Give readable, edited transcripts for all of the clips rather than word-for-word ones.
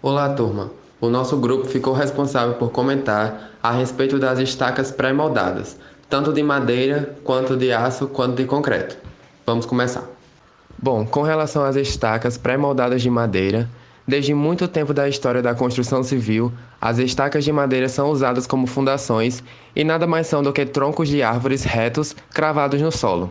Olá, turma. O nosso grupo ficou responsável por comentar a respeito das estacas pré-moldadas, tanto de madeira, quanto de aço, quanto de concreto. Vamos começar. Bom, com relação às estacas pré-moldadas de madeira, desde muito tempo da história da construção civil, as estacas de madeira são usadas como fundações e nada mais são do que troncos de árvores retos cravados no solo.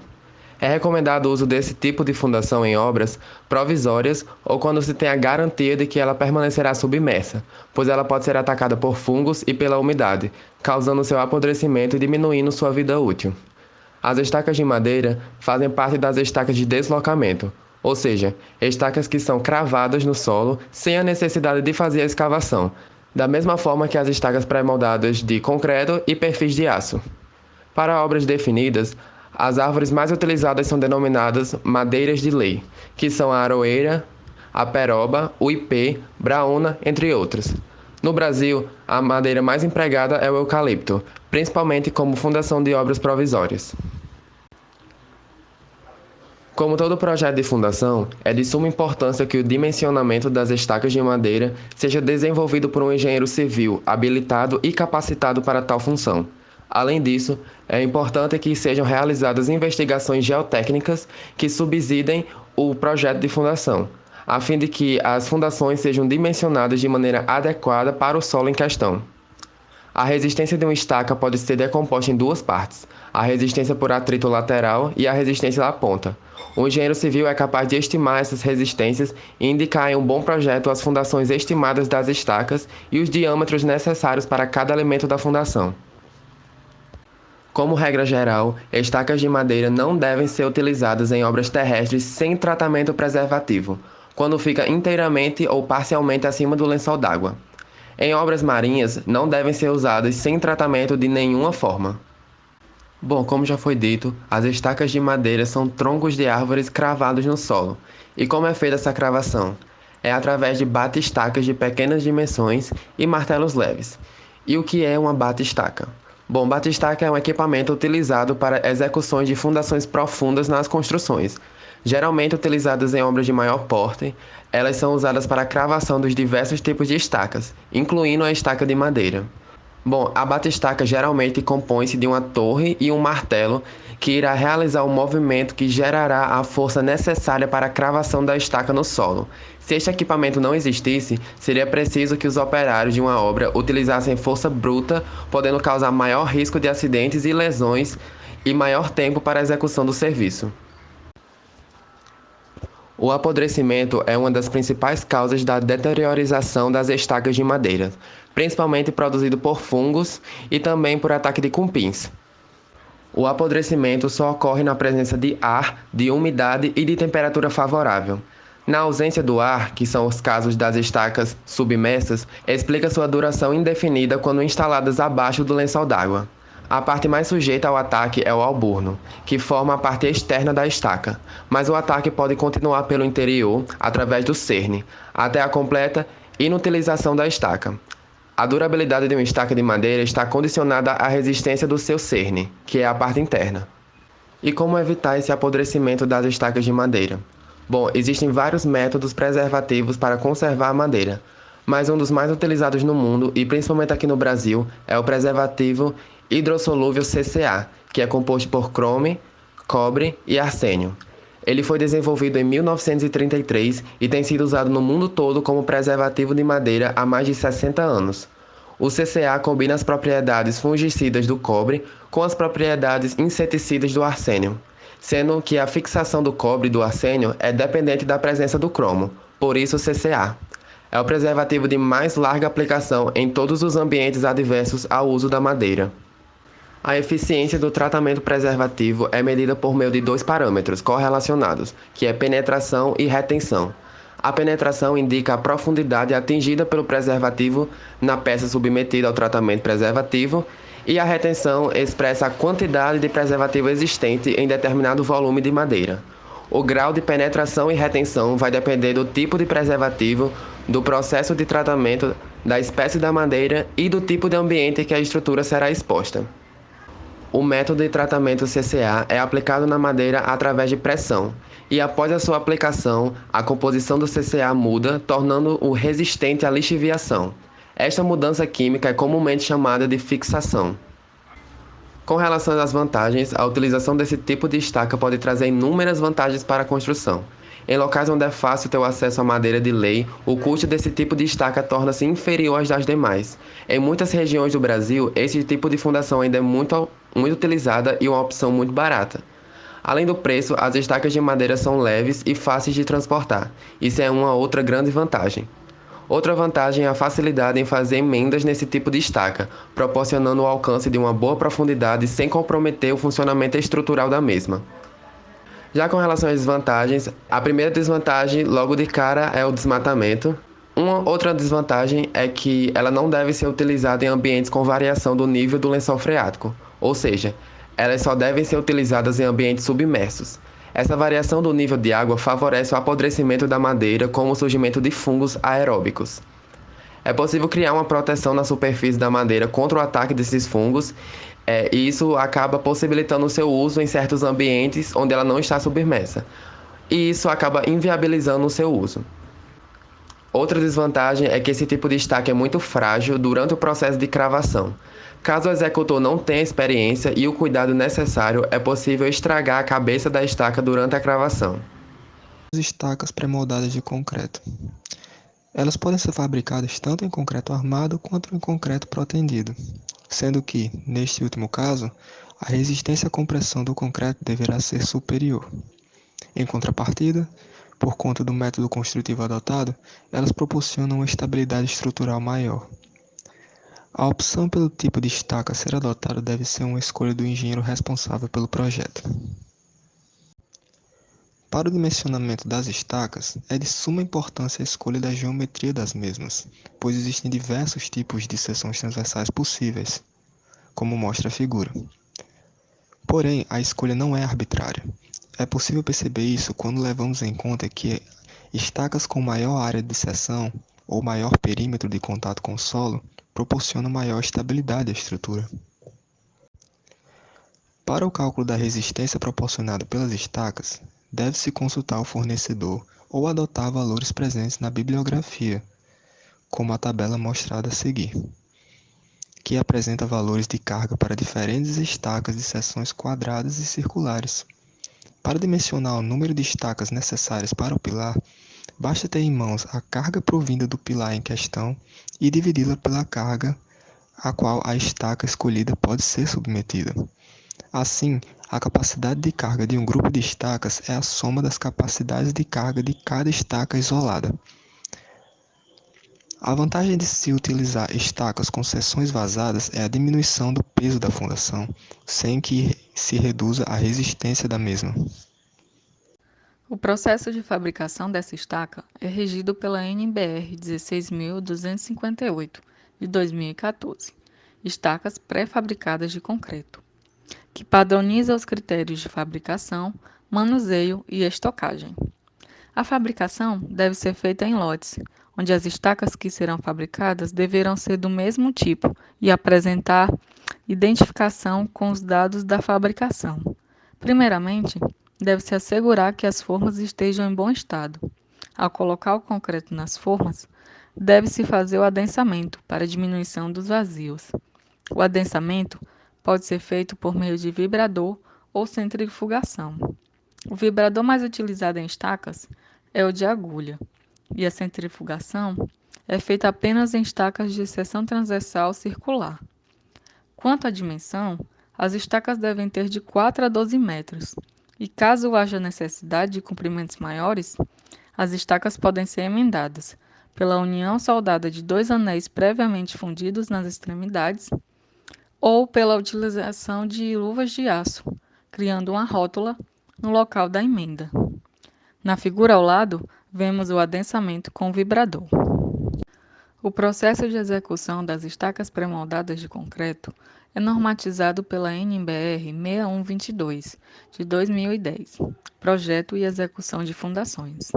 É recomendado o uso desse tipo de fundação em obras provisórias ou quando se tem a garantia de que ela permanecerá submersa, pois ela pode ser atacada por fungos e pela umidade, causando seu apodrecimento e diminuindo sua vida útil. As estacas de madeira fazem parte das estacas de deslocamento, ou seja, estacas que são cravadas no solo sem a necessidade de fazer a escavação, da mesma forma que as estacas pré-moldadas de concreto e perfis de aço. Para obras definidas, as árvores mais utilizadas são denominadas madeiras de lei, que são a aroeira, a peroba, o ipê, braúna, entre outras. No Brasil, a madeira mais empregada é o eucalipto, principalmente como fundação de obras provisórias. Como todo projeto de fundação, é de suma importância que o dimensionamento das estacas de madeira seja desenvolvido por um engenheiro civil habilitado e capacitado para tal função. Além disso, é importante que sejam realizadas investigações geotécnicas que subsidiem o projeto de fundação, a fim de que as fundações sejam dimensionadas de maneira adequada para o solo em questão. A resistência de uma estaca pode ser decomposta em duas partes, a resistência por atrito lateral e a resistência à ponta. O engenheiro civil é capaz de estimar essas resistências e indicar em um bom projeto as fundações estimadas das estacas e os diâmetros necessários para cada elemento da fundação. Como regra geral, estacas de madeira não devem ser utilizadas em obras terrestres sem tratamento preservativo, quando fica inteiramente ou parcialmente acima do lençol d'água. Em obras marinhas, não devem ser usadas sem tratamento de nenhuma forma. Bom, como já foi dito, as estacas de madeira são troncos de árvores cravados no solo. E como é feita essa cravação? É através de bate-estacas de pequenas dimensões e martelos leves. E o que é uma bate-estaca? Bom, bate-estaca é um equipamento utilizado para execuções de fundações profundas nas construções. Geralmente utilizadas em obras de maior porte, elas são usadas para a cravação dos diversos tipos de estacas, incluindo a estaca de madeira. Bom, a bate-estaca geralmente compõe-se de uma torre e um martelo que irá realizar o movimento que gerará a força necessária para a cravação da estaca no solo. Se este equipamento não existisse, seria preciso que os operários de uma obra utilizassem força bruta, podendo causar maior risco de acidentes e lesões e maior tempo para a execução do serviço. O apodrecimento é uma das principais causas da deteriorização das estacas de madeira, principalmente produzido por fungos e também por ataque de cupins. O apodrecimento só ocorre na presença de ar, de umidade e de temperatura favorável. Na ausência do ar, que são os casos das estacas submersas, explica sua duração indefinida quando instaladas abaixo do lençol d'água. A parte mais sujeita ao ataque é o alburno, que forma a parte externa da estaca, mas o ataque pode continuar pelo interior, através do cerne, até a completa inutilização da estaca. A durabilidade de uma estaca de madeira está condicionada à resistência do seu cerne, que é a parte interna. E como evitar esse apodrecimento das estacas de madeira? Bom, existem vários métodos preservativos para conservar a madeira, mas um dos mais utilizados no mundo, e principalmente aqui no Brasil, é o preservativo hidrossolúvel CCA, que é composto por cromo, cobre e arsênio. Ele foi desenvolvido em 1933 e tem sido usado no mundo todo como preservativo de madeira há mais de 60 anos. O CCA combina as propriedades fungicidas do cobre com as propriedades inseticidas do arsênio, sendo que a fixação do cobre e do arsênio é dependente da presença do cromo, por isso o CCA. É o preservativo de mais larga aplicação em todos os ambientes adversos ao uso da madeira. A eficiência do tratamento preservativo é medida por meio de dois parâmetros correlacionados, que é penetração e retenção. A penetração indica a profundidade atingida pelo preservativo na peça submetida ao tratamento preservativo e a retenção expressa a quantidade de preservativo existente em determinado volume de madeira. O grau de penetração e retenção vai depender do tipo de preservativo, do processo de tratamento, da espécie da madeira e do tipo de ambiente que a estrutura será exposta. O método de tratamento CCA é aplicado na madeira através de pressão, e após a sua aplicação, a composição do CCA muda, tornando-o resistente à lixiviação. Esta mudança química é comumente chamada de fixação. Com relação às vantagens, a utilização desse tipo de estaca pode trazer inúmeras vantagens para a construção. Em locais onde é fácil ter o acesso à madeira de lei, o custo desse tipo de estaca torna-se inferior às das demais. Em muitas regiões do Brasil, esse tipo de fundação ainda é muito utilizada e uma opção muito barata. Além do preço, as estacas de madeira são leves e fáceis de transportar. Isso é uma outra grande vantagem. Outra vantagem é a facilidade em fazer emendas nesse tipo de estaca, proporcionando o alcance de uma boa profundidade sem comprometer o funcionamento estrutural da mesma. Já com relação às desvantagens, a primeira desvantagem logo de cara é o desmatamento. Uma outra desvantagem é que ela não deve ser utilizada em ambientes com variação do nível do lençol freático, ou seja, elas só devem ser utilizadas em ambientes submersos. Essa variação do nível de água favorece o apodrecimento da madeira como o surgimento de fungos aeróbicos. É possível criar uma proteção na superfície da madeira contra o ataque desses fungos, e isso acaba possibilitando o seu uso em certos ambientes onde ela não está submersa, e isso acaba inviabilizando o seu uso. Outra desvantagem é que esse tipo de estaca é muito frágil durante o processo de cravação. Caso o executor não tenha experiência e o cuidado necessário, é possível estragar a cabeça da estaca durante a cravação. As estacas pré-moldadas de concreto. Elas podem ser fabricadas tanto em concreto armado quanto em concreto protendido, sendo que, neste último caso, a resistência à compressão do concreto deverá ser superior. Em contrapartida, por conta do método construtivo adotado, elas proporcionam uma estabilidade estrutural maior. A opção pelo tipo de estaca a ser adotada deve ser uma escolha do engenheiro responsável pelo projeto. Para o dimensionamento das estacas, é de suma importância a escolha da geometria das mesmas, pois existem diversos tipos de seções transversais possíveis, como mostra a figura. Porém, a escolha não é arbitrária. É possível perceber isso quando levamos em conta que estacas com maior área de seção ou maior perímetro de contato com o solo proporcionam maior estabilidade à estrutura. Para o cálculo da resistência proporcionada pelas estacas, deve-se consultar o fornecedor ou adotar valores presentes na bibliografia, como a tabela mostrada a seguir, que apresenta valores de carga para diferentes estacas de seções quadradas e circulares. Para dimensionar o número de estacas necessárias para o pilar, basta ter em mãos a carga provinda do pilar em questão e dividi-la pela carga a qual a estaca escolhida pode ser submetida. Assim, a capacidade de carga de um grupo de estacas é a soma das capacidades de carga de cada estaca isolada. A vantagem de se utilizar estacas com seções vazadas é a diminuição do peso da fundação, sem que se reduza a resistência da mesma. O processo de fabricação dessa estaca é regido pela NBR 16.258, de 2014, estacas pré-fabricadas de concreto, que padroniza os critérios de fabricação, manuseio e estocagem. A fabricação deve ser feita em lotes, onde as estacas que serão fabricadas deverão ser do mesmo tipo e apresentar identificação com os dados da fabricação. Primeiramente, deve-se assegurar que as formas estejam em bom estado. Ao colocar o concreto nas formas, deve-se fazer o adensamento para diminuição dos vazios. O adensamento pode ser feito por meio de vibrador ou centrifugação. O vibrador mais utilizado em estacas é o de agulha, e a centrifugação é feita apenas em estacas de seção transversal circular. Quanto à dimensão, as estacas devem ter de 4 a 12 metros, e caso haja necessidade de comprimentos maiores, as estacas podem ser emendadas pela união soldada de 2 anéis previamente fundidos nas extremidades ou pela utilização de luvas de aço, criando uma rótula no local da emenda. Na figura ao lado, vemos o adensamento com vibrador. O processo de execução das estacas pré-moldadas de concreto é normatizado pela NBR 6122, de 2010, Projeto e Execução de Fundações.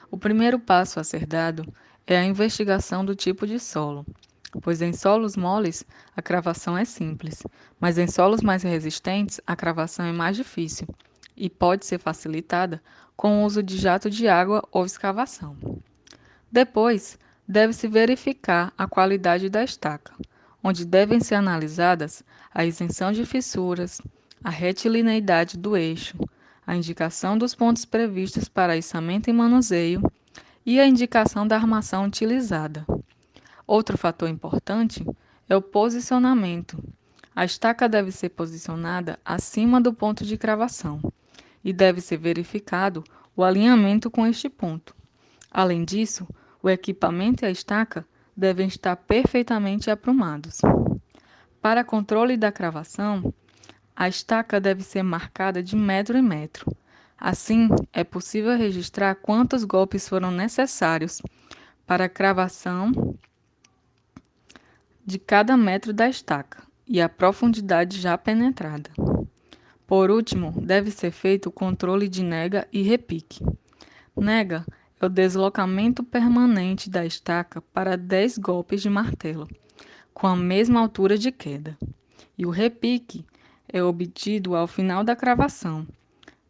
O primeiro passo a ser dado é a investigação do tipo de solo, pois em solos moles a cravação é simples, mas em solos mais resistentes a cravação é mais difícil, e pode ser facilitada com o uso de jato de água ou escavação. Depois, deve-se verificar a qualidade da estaca, onde devem ser analisadas a isenção de fissuras, a retilineidade do eixo, a indicação dos pontos previstos para içamento e manuseio e a indicação da armação utilizada. Outro fator importante é o posicionamento. A estaca deve ser posicionada acima do ponto de cravação e deve ser verificado o alinhamento com este ponto. Além disso, o equipamento e a estaca devem estar perfeitamente aprumados. Para controle da cravação, a estaca deve ser marcada de metro em metro. Assim, é possível registrar quantos golpes foram necessários para a cravação de cada metro da estaca e a profundidade já penetrada. Por último, deve ser feito o controle de nega e repique. Nega é o deslocamento permanente da estaca para 10 golpes de martelo, com a mesma altura de queda. E o repique é obtido ao final da cravação,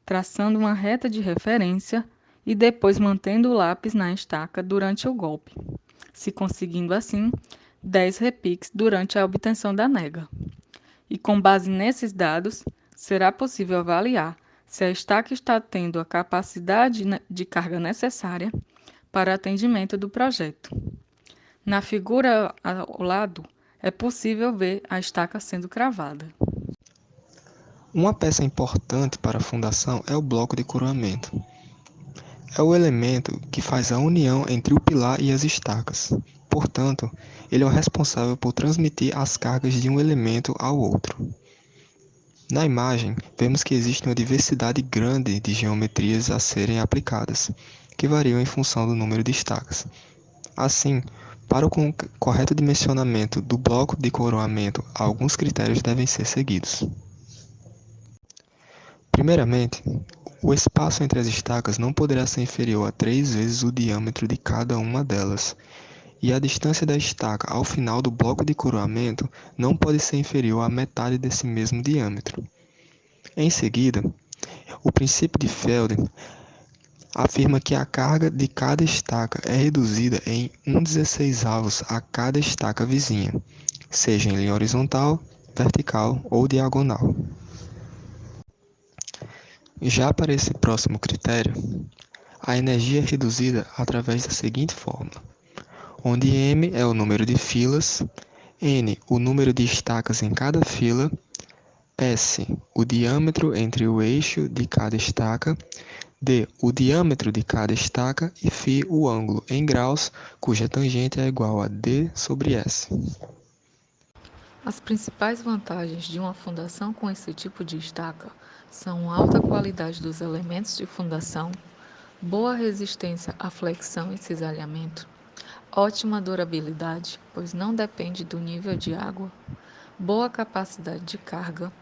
traçando uma reta de referência e depois mantendo o lápis na estaca durante o golpe, se conseguindo assim 10 repiques durante a obtenção da nega. E com base nesses dados, será possível avaliar se a estaca está tendo a capacidade de carga necessária para atendimento do projeto. Na figura ao lado, é possível ver a estaca sendo cravada. Uma peça importante para a fundação é o bloco de coroamento. É o elemento que faz a união entre o pilar e as estacas. Portanto, ele é o responsável por transmitir as cargas de um elemento ao outro. Na imagem, vemos que existe uma diversidade grande de geometrias a serem aplicadas, que variam em função do número de estacas. Assim, para o correto dimensionamento do bloco de coroamento, alguns critérios devem ser seguidos. Primeiramente, o espaço entre as estacas não poderá ser inferior a 3 vezes o diâmetro de cada uma delas, e a distância da estaca ao final do bloco de coroamento não pode ser inferior à metade desse mesmo diâmetro. Em seguida, o princípio de Felden afirma que a carga de cada estaca é reduzida em 1/16 a cada estaca vizinha, seja em linha horizontal, vertical ou diagonal. Já para esse próximo critério, a energia é reduzida através da seguinte fórmula, onde M é o número de filas, N o número de estacas em cada fila, S o diâmetro entre o eixo de cada estaca, D o diâmetro de cada estaca e φ o ângulo em graus, cuja tangente é igual a D sobre S. As principais vantagens de uma fundação com esse tipo de estaca são alta qualidade dos elementos de fundação, boa resistência à flexão e cisalhamento, ótima durabilidade, pois não depende do nível de água, boa capacidade de carga,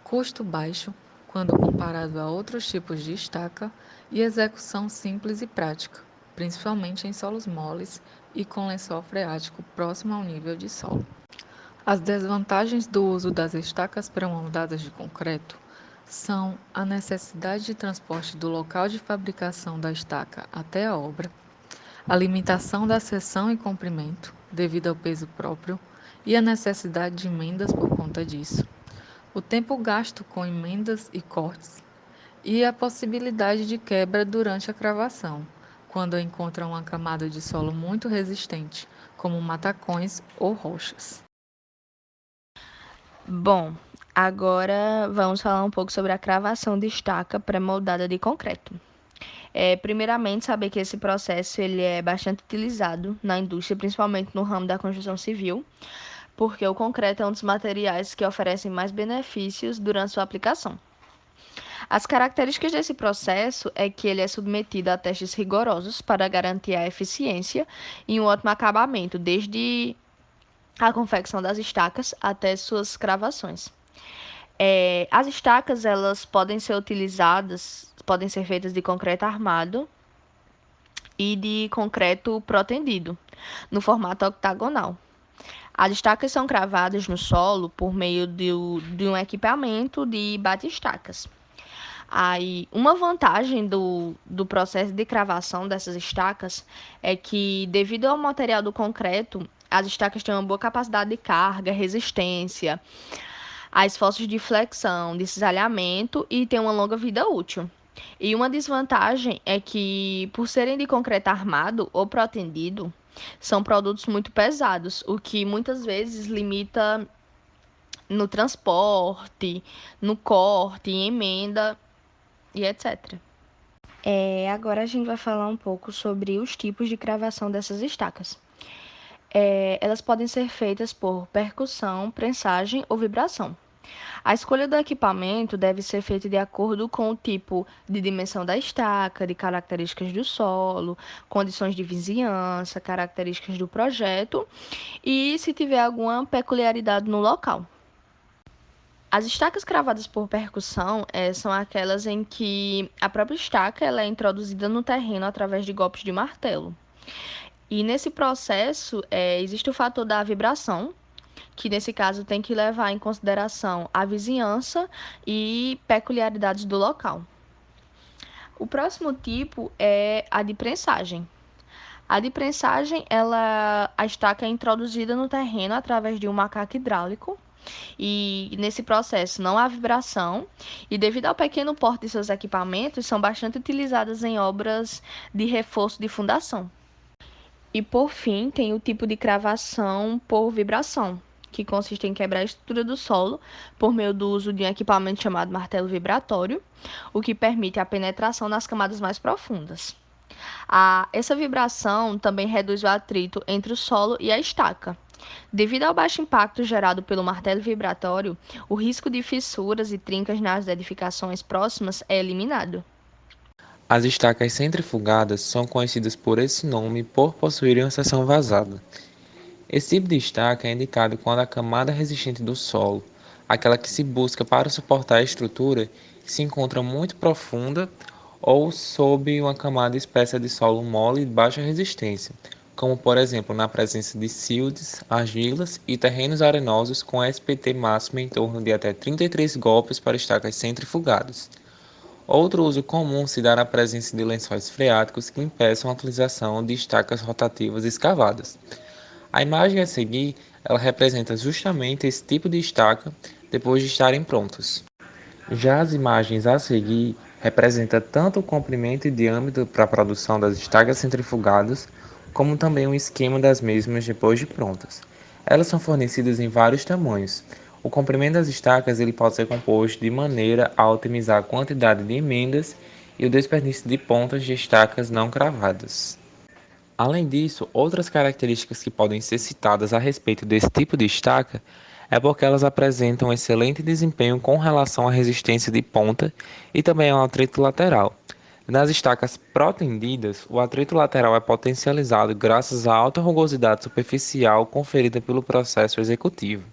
custo baixo quando comparado a outros tipos de estaca e execução simples e prática, principalmente em solos moles e com lençol freático próximo ao nível de solo. As desvantagens do uso das estacas pré-moldadas de concreto são a necessidade de transporte do local de fabricação da estaca até a obra, a limitação da seção e comprimento, devido ao peso próprio, e a necessidade de emendas por conta disso, o tempo gasto com emendas e cortes, e a possibilidade de quebra durante a cravação, quando encontra uma camada de solo muito resistente, como matacões ou rochas. Bom, agora vamos falar um pouco sobre a cravação de estaca pré-moldada de concreto. Primeiramente, saber que esse processo ele é bastante utilizado na indústria, principalmente no ramo da construção civil, porque o concreto é um dos materiais que oferecem mais benefícios durante sua aplicação. As características desse processo é que ele é submetido a testes rigorosos para garantir a eficiência e um ótimo acabamento, desde a confecção das estacas até suas cravações. As estacas elas podem ser feitas de concreto armado e de concreto protendido, no formato octagonal. As estacas são cravadas no solo por meio de um equipamento de bate-estacas. Aí, uma vantagem do processo de cravação dessas estacas é que, devido ao material do concreto, as estacas têm uma boa capacidade de carga, resistência a esforços de flexão, de cisalhamento e têm uma longa vida útil. E uma desvantagem é que, por serem de concreto armado ou protendido, são produtos muito pesados, o que muitas vezes limita no transporte, no corte, em emenda e etc. Agora a gente vai falar um pouco sobre os tipos de cravação dessas estacas. Elas podem ser feitas por percussão, prensagem ou vibração. A escolha do equipamento deve ser feita de acordo com o tipo de dimensão da estaca, de características do solo, condições de vizinhança, características do projeto e se tiver alguma peculiaridade no local. As estacas cravadas por percussão são aquelas em que a própria estaca ela é introduzida no terreno através de golpes de martelo. E nesse processo existe o fator da vibração, que nesse caso tem que levar em consideração a vizinhança e peculiaridades do local. O próximo tipo é a de prensagem. A de prensagem, a estaca é introduzida no terreno através de um macaco hidráulico. E nesse processo não há vibração, e devido ao pequeno porte de seus equipamentos, são bastante utilizadas em obras de reforço de fundação. E por fim, tem o tipo de cravação por vibração, que consiste em quebrar a estrutura do solo por meio do uso de um equipamento chamado martelo vibratório, o que permite a penetração nas camadas mais profundas. Essa vibração também reduz o atrito entre o solo e a estaca. Devido ao baixo impacto gerado pelo martelo vibratório, o risco de fissuras e trincas nas edificações próximas é eliminado. As estacas centrifugadas são conhecidas por esse nome por possuírem uma seção vazada. Esse tipo de estaca é indicado quando a camada resistente do solo, aquela que se busca para suportar a estrutura, se encontra muito profunda ou sob uma camada espessa de solo mole de baixa resistência, como por exemplo na presença de siltes, argilas e terrenos arenosos com SPT máximo em torno de até 33 golpes para estacas centrifugadas. Outro uso comum se dá na presença de lençóis freáticos que impeçam a utilização de estacas rotativas escavadas. A imagem a seguir, ela representa justamente esse tipo de estaca depois de estarem prontas. Já as imagens a seguir representam tanto o comprimento e diâmetro para a produção das estacas centrifugadas, como também o esquema das mesmas depois de prontas. Elas são fornecidas em vários tamanhos. O comprimento das estacas ele pode ser composto de maneira a otimizar a quantidade de emendas e o desperdício de pontas de estacas não cravadas. Além disso, outras características que podem ser citadas a respeito desse tipo de estaca é porque elas apresentam um excelente desempenho com relação à resistência de ponta e também ao atrito lateral. Nas estacas protendidas, o atrito lateral é potencializado graças à alta rugosidade superficial conferida pelo processo executivo.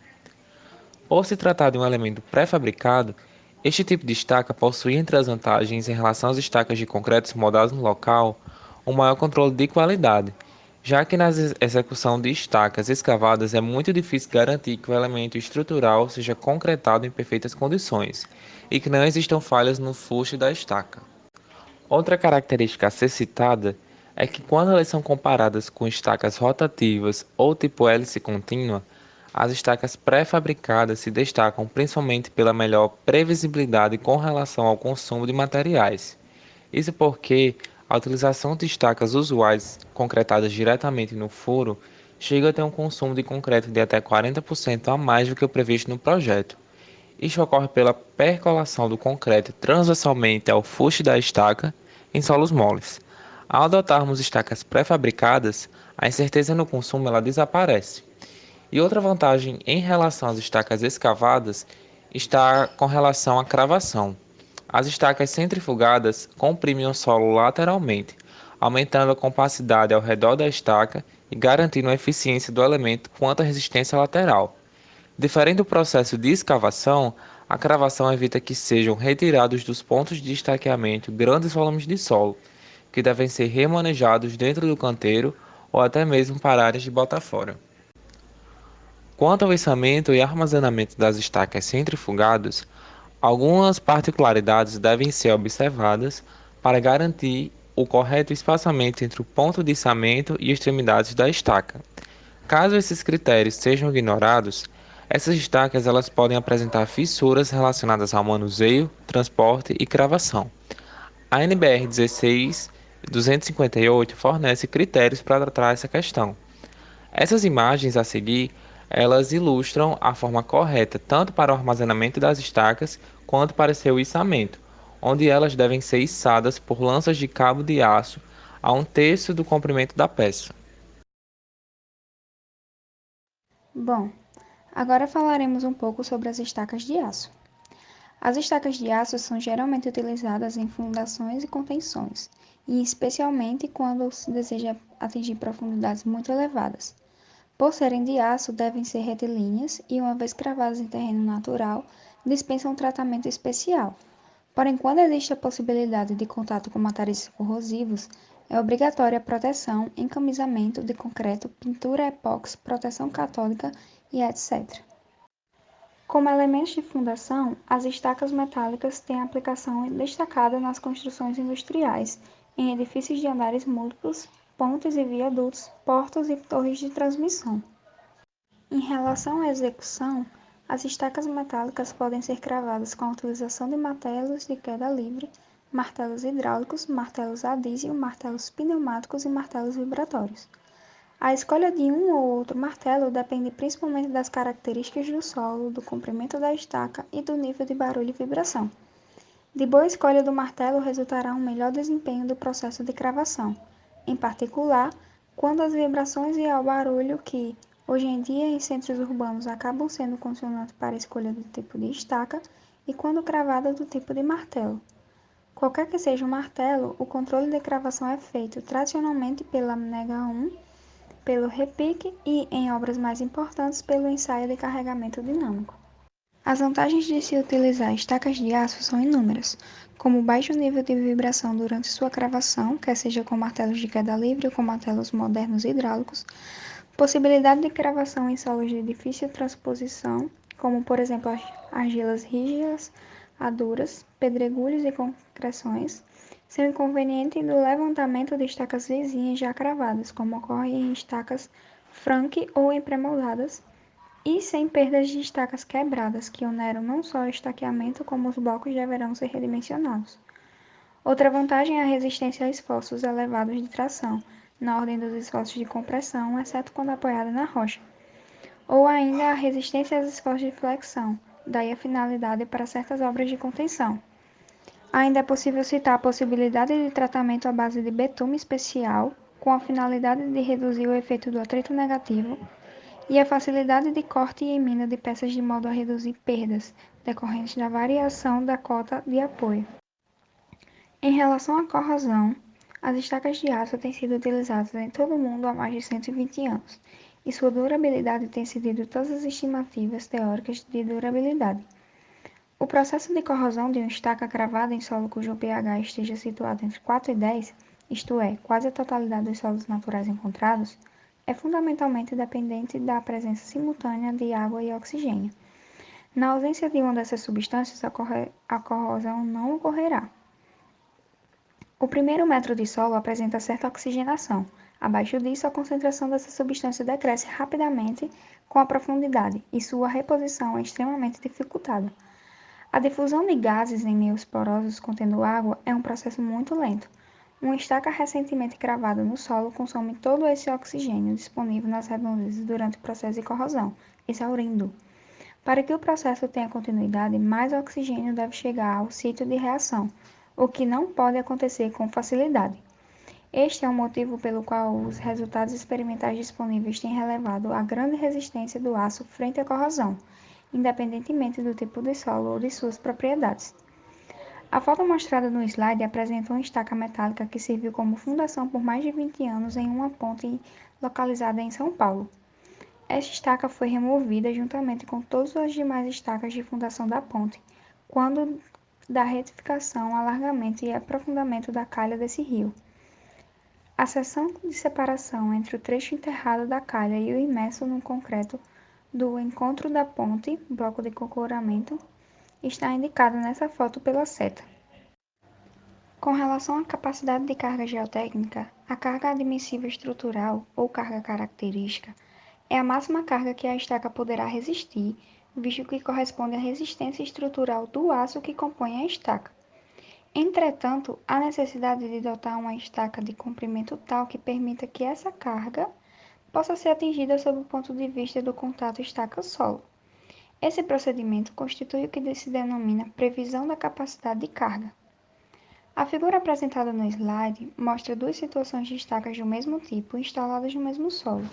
Por se tratar de um elemento pré-fabricado, este tipo de estaca possui entre as vantagens em relação às estacas de concreto moldadas no local, um maior controle de qualidade, já que na execução de estacas escavadas é muito difícil garantir que o elemento estrutural seja concretado em perfeitas condições e que não existam falhas no fuste da estaca. Outra característica a ser citada é que quando elas são comparadas com estacas rotativas ou tipo hélice contínua, as estacas pré-fabricadas se destacam principalmente pela melhor previsibilidade com relação ao consumo de materiais. Isso porque a utilização de estacas usuais concretadas diretamente no furo chega a ter um consumo de concreto de até 40% a mais do que o previsto no projeto. Isto ocorre pela percolação do concreto transversalmente ao fuste da estaca em solos moles. Ao adotarmos estacas pré-fabricadas, a incerteza no consumo ela desaparece. E outra vantagem em relação às estacas escavadas está com relação à cravação. As estacas centrifugadas comprimem o solo lateralmente, aumentando a compacidade ao redor da estaca e garantindo a eficiência do elemento quanto à resistência lateral. Diferente do processo de escavação, a cravação evita que sejam retirados dos pontos de estaqueamento grandes volumes de solo, que devem ser remanejados dentro do canteiro ou até mesmo para áreas de bota fora. Quanto ao içamento e armazenamento das estacas centrifugadas, Algumas particularidades devem ser observadas para garantir o correto espaçamento entre o ponto de içamento e extremidades da estaca. Caso esses critérios sejam ignorados, essas estacas elas podem apresentar fissuras relacionadas ao manuseio, transporte e cravação. A NBR 16.258 fornece critérios para tratar essa questão. Essas imagens a seguir, elas ilustram a forma correta tanto para o armazenamento das estacas quanto para seu içamento, onde elas devem ser içadas por lanças de cabo de aço a 1/3 do comprimento da peça. Bom, agora falaremos um pouco sobre as estacas de aço. As estacas de aço são geralmente utilizadas em fundações e contenções, e especialmente quando se deseja atingir profundidades muito elevadas. Por serem de aço, devem ser retilíneas e, uma vez cravadas em terreno natural, dispensam um tratamento especial. Porém, quando existe a possibilidade de contato com materiais corrosivos, é obrigatória a proteção, encamisamento de concreto, pintura epóxi, proteção católica e etc. Como elementos de fundação, as estacas metálicas têm aplicação destacada nas construções industriais, em edifícios de andares múltiplos, pontes e viadutos, portos e torres de transmissão. Em relação à execução, as estacas metálicas podem ser cravadas com a utilização de martelos de queda livre, martelos hidráulicos, martelos a diesel, martelos pneumáticos e martelos vibratórios. A escolha de um ou outro martelo depende principalmente das características do solo, do comprimento da estaca e do nível de barulho e vibração. De boa escolha do martelo resultará um melhor desempenho do processo de cravação, em particular, quando as vibrações e o barulho que, hoje em dia, em centros urbanos acabam sendo condicionantes para a escolha do tipo de estaca e quando cravada do tipo de martelo. Qualquer que seja o martelo, o controle de cravação é feito tradicionalmente pela nega 1, pelo repique e, em obras mais importantes, pelo ensaio de carregamento dinâmico. As vantagens de se utilizar estacas de aço são inúmeras, como baixo nível de vibração durante sua cravação, quer seja com martelos de queda livre ou com martelos modernos hidráulicos, possibilidade de cravação em solos de difícil transposição, como por exemplo argilas rígidas a duras, pedregulhos e concreções, sem o inconveniente do levantamento de estacas vizinhas já cravadas, como ocorre em estacas franque ou em pré-moldadas, e sem perdas de estacas quebradas, que oneram não só o estaqueamento, como os blocos deverão ser redimensionados. Outra vantagem é a resistência a esforços elevados de tração, na ordem dos esforços de compressão, exceto quando apoiada na rocha, ou ainda a resistência aos esforços de flexão, daí a finalidade para certas obras de contenção. Ainda é possível citar a possibilidade de tratamento à base de betume especial, com a finalidade de reduzir o efeito do atrito negativo, e a facilidade de corte e emenda de peças de modo a reduzir perdas decorrentes da variação da cota de apoio. Em relação à corrosão, as estacas de aço têm sido utilizadas em todo o mundo há mais de 120 anos, e sua durabilidade tem excedido todas as estimativas teóricas de durabilidade. O processo de corrosão de uma estaca cravada em solo cujo pH esteja situado entre 4 e 10, isto é, quase a totalidade dos solos naturais encontrados, é fundamentalmente dependente da presença simultânea de água e oxigênio. Na ausência de uma dessas substâncias, a corrosão não ocorrerá. O primeiro metro de solo apresenta certa oxigenação. Abaixo disso, a concentração dessa substância decresce rapidamente com a profundidade e sua reposição é extremamente dificultada. A difusão de gases em meios porosos contendo água é um processo muito lento. Uma estaca recentemente cravada no solo consome todo esse oxigênio disponível nas redondezas durante o processo de corrosão, exaurindo-o. Para que o processo tenha continuidade, mais oxigênio deve chegar ao sítio de reação, o que não pode acontecer com facilidade. Este é o motivo pelo qual os resultados experimentais disponíveis têm relevado a grande resistência do aço frente à corrosão, independentemente do tipo de solo ou de suas propriedades. A foto mostrada no slide apresenta uma estaca metálica que serviu como fundação por mais de 20 anos em uma ponte localizada em São Paulo. Esta estaca foi removida juntamente com todas as demais estacas de fundação da ponte, quando da retificação, alargamento e aprofundamento da calha desse rio. A seção de separação entre o trecho enterrado da calha e o imerso no concreto do encontro da ponte, bloco de cocoramento, está indicado nessa foto pela seta. Com relação à capacidade de carga geotécnica, a carga admissível estrutural, ou carga característica, é a máxima carga que a estaca poderá resistir, visto que corresponde à resistência estrutural do aço que compõe a estaca. Entretanto, há necessidade de dotar uma estaca de comprimento tal que permita que essa carga possa ser atingida sob o ponto de vista do contato estaca-solo. Esse procedimento constitui o que se denomina previsão da capacidade de carga. A figura apresentada no slide mostra duas situações de estacas do mesmo tipo instaladas no mesmo solo.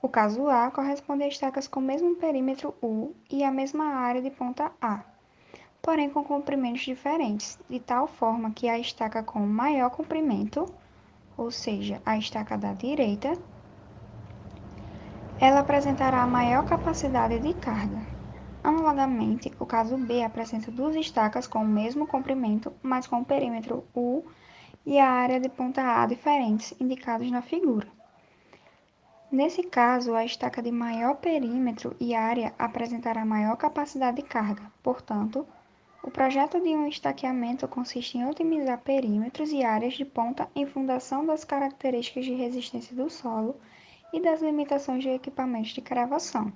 O caso A corresponde a estacas com o mesmo perímetro U e a mesma área de ponta A, porém com comprimentos diferentes, de tal forma que a estaca com maior comprimento, ou seja, a estaca da direita, ela apresentará maior capacidade de carga. Analogamente, o caso B apresenta duas estacas com o mesmo comprimento, mas com o perímetro U e a área de ponta A diferentes, indicados na figura. Nesse caso, a estaca de maior perímetro e área apresentará maior capacidade de carga. Portanto, o projeto de um estaqueamento consiste em otimizar perímetros e áreas de ponta em função das características de resistência do solo e das limitações de equipamentos de cravação.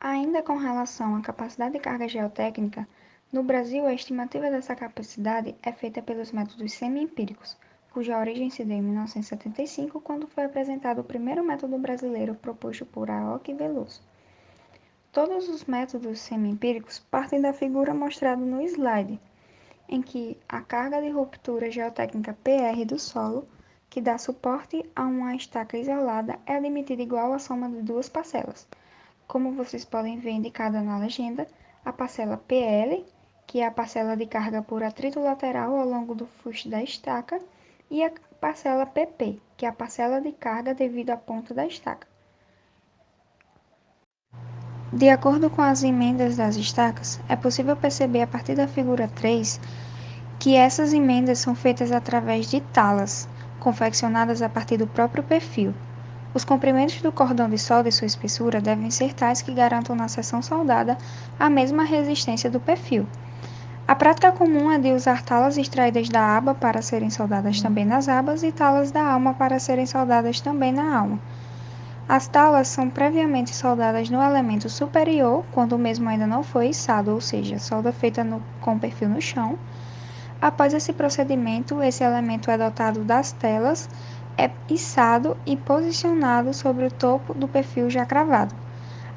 Ainda com relação à capacidade de carga geotécnica, no Brasil a estimativa dessa capacidade é feita pelos métodos semi-empíricos, cuja origem se deu em 1975, quando foi apresentado o primeiro método brasileiro proposto por Aoki e Veloso. Todos os métodos semi-empíricos partem da figura mostrada no slide, em que a carga de ruptura geotécnica PR do solo, que dá suporte a uma estaca isolada, é admitida igual à soma de duas parcelas. Como vocês podem ver indicada na legenda, a parcela PL, que é a parcela de carga por atrito lateral ao longo do fuste da estaca, e a parcela PP, que é a parcela de carga devido à ponta da estaca. De acordo com as emendas das estacas, é possível perceber a partir da figura 3 que essas emendas são feitas através de talas, confeccionadas a partir do próprio perfil. Os comprimentos do cordão de solda e sua espessura devem ser tais que garantam na seção soldada a mesma resistência do perfil. A prática comum é de usar talas extraídas da aba para serem soldadas também nas abas e talas da alma para serem soldadas também na alma. As talas são previamente soldadas no elemento superior, quando o mesmo ainda não foi içado, ou seja, solda feita com o perfil no chão. Após esse procedimento, esse elemento é dotado das telas, é içado e posicionado sobre o topo do perfil já cravado.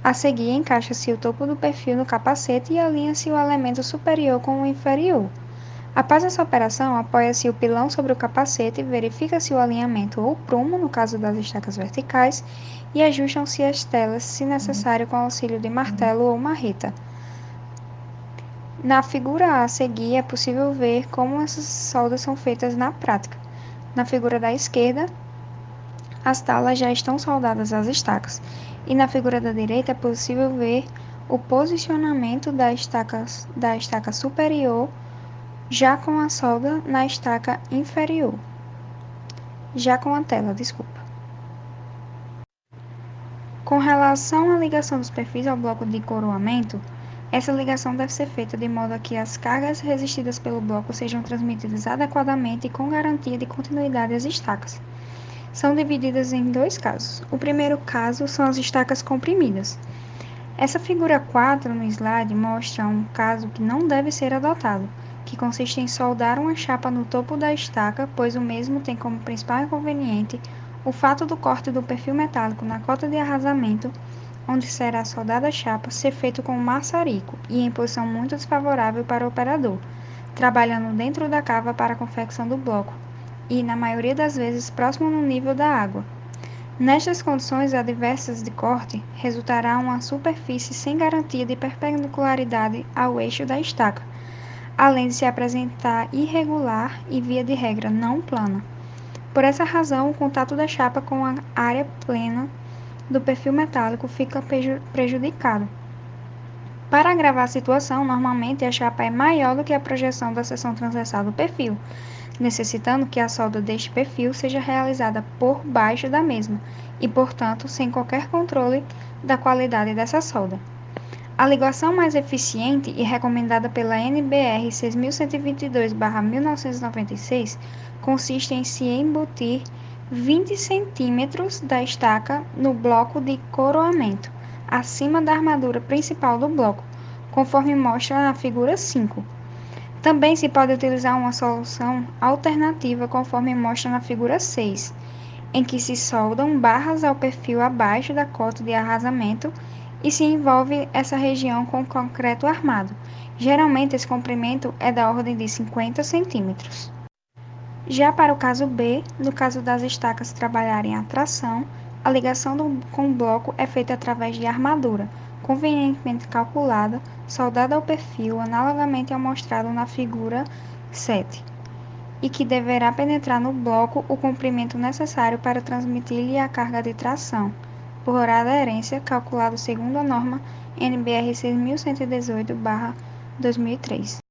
A seguir, encaixa-se o topo do perfil no capacete e alinha-se o elemento superior com o inferior. Após essa operação, apoia-se o pilão sobre o capacete, verifica-se o alinhamento ou prumo, no caso das estacas verticais, e ajustam-se as telas, se necessário, com auxílio de martelo ou marreta. Na figura a seguir, é possível ver como essas soldas são feitas na prática. Na figura da esquerda, as talas já estão soldadas às estacas, e na figura da direita é possível ver o posicionamento da estaca superior já com a solda na estaca inferior. Já com a tela, desculpa. Com relação à ligação dos perfis ao bloco de coroamento, essa ligação deve ser feita de modo a que as cargas resistidas pelo bloco sejam transmitidas adequadamente e com garantia de continuidade às estacas. São divididas em dois casos. O primeiro caso são as estacas comprimidas. Essa figura 4 no slide mostra um caso que não deve ser adotado, que consiste em soldar uma chapa no topo da estaca, pois o mesmo tem como principal inconveniente o fato do corte do perfil metálico na cota de arrasamento, onde será soldada a chapa, ser feito com maçarico e em posição muito desfavorável para o operador, trabalhando dentro da cava para a confecção do bloco e, na maioria das vezes, próximo no nível da água. Nestas condições adversas de corte, resultará uma superfície sem garantia de perpendicularidade ao eixo da estaca, além de se apresentar irregular e, via de regra, não plana. Por essa razão, o contato da chapa com a área plana do perfil metálico fica prejudicado. Para agravar a situação, normalmente a chapa é maior do que a projeção da seção transversal do perfil, necessitando que a solda deste perfil seja realizada por baixo da mesma e, portanto, sem qualquer controle da qualidade dessa solda. A ligação mais eficiente e recomendada pela NBR 6122/1996 consiste em se embutir 20 centímetros da estaca no bloco de coroamento, acima da armadura principal do bloco, conforme mostra na figura 5. Também se pode utilizar uma solução alternativa, conforme mostra na figura 6, em que se soldam barras ao perfil abaixo da cota de arrasamento e se envolve essa região com concreto armado. Geralmente, esse comprimento é da ordem de 50 centímetros. Já para o caso B, no caso das estacas trabalharem a tração, a ligação com o bloco é feita através de armadura, convenientemente calculada, soldada ao perfil, analogamente ao mostrado na figura 7, e que deverá penetrar no bloco o comprimento necessário para transmitir-lhe a carga de tração, por aderência, calculado segundo a norma NBR 6118/2003.